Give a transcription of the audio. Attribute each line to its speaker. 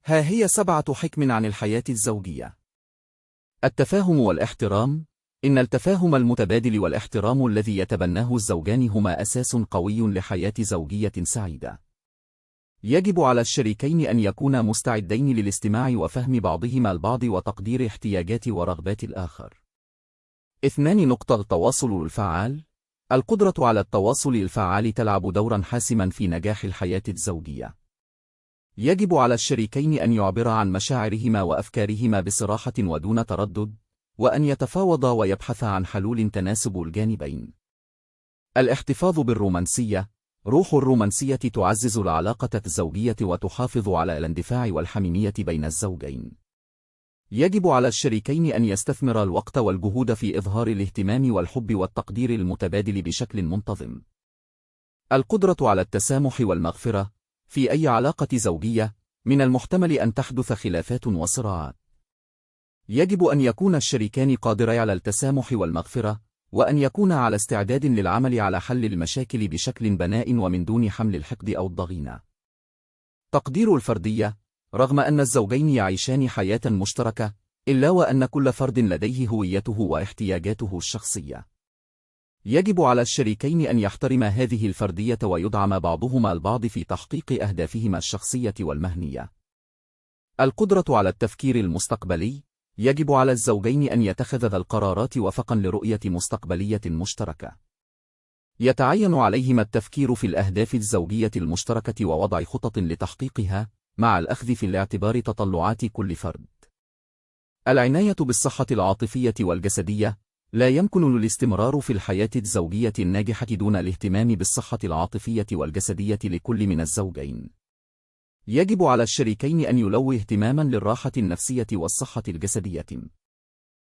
Speaker 1: ها هي 7 حكم عن الحياة الزوجية. التفاهم والاحترام. إن التفاهم المتبادل والاحترام الذي يتبناه الزوجان هما أساس قوي لحياة زوجية سعيدة. يجب على الشريكين أن يكونا مستعدين للاستماع وفهم بعضهما البعض وتقدير احتياجات ورغبات الآخر. 2. التواصل الفعال. القدرة على التواصل الفعال تلعب دورا حاسما في نجاح الحياة الزوجية. يجب على الشريكين أن يعبرا عن مشاعرهما وأفكارهما بصراحة ودون تردد، وأن يتفاوضا ويبحثا عن حلول تناسب الجانبين. الاحتفاظ بالرومانسية. روح الرومانسية تعزز العلاقة الزوجية وتحافظ على الاندفاع والحميمية بين الزوجين. يجب على الشريكين أن يستثمرا الوقت والجهود في إظهار الاهتمام والحب والتقدير المتبادل بشكل منتظم. القدرة على التسامح والمغفرة. في أي علاقة زوجية من المحتمل أن تحدث خلافات وصراعات. يجب أن يكون الشريكان قادرين على التسامح والمغفرة، وأن يكونا على استعداد للعمل على حل المشاكل بشكل بناء ومن دون حمل الحقد أو الضغينة. تقدير الفردية. رغم أن الزوجين يعيشان حياة مشتركة، إلا وأن كل فرد لديه هويته واحتياجاته الشخصية. يجب على الشريكين أن يحترما هذه الفردية ويدعم بعضهما البعض في تحقيق أهدافهما الشخصية والمهنية. القدرة على التفكير المستقبلي. يجب على الزوجين أن يتخذا القرارات وفقا لرؤية مستقبلية مشتركة. يتعين عليهما التفكير في الأهداف الزوجية المشتركة ووضع خطط لتحقيقها، مع الأخذ في الاعتبار تطلعات كل فرد. العناية بالصحة العاطفية والجسدية. لا يمكن الاستمرار في الحياة الزوجية الناجحة دون الاهتمام بالصحة العاطفية والجسدية لكل من الزوجين. يجب على الشريكين أن يولوا اهتماما للراحة النفسية والصحة الجسدية.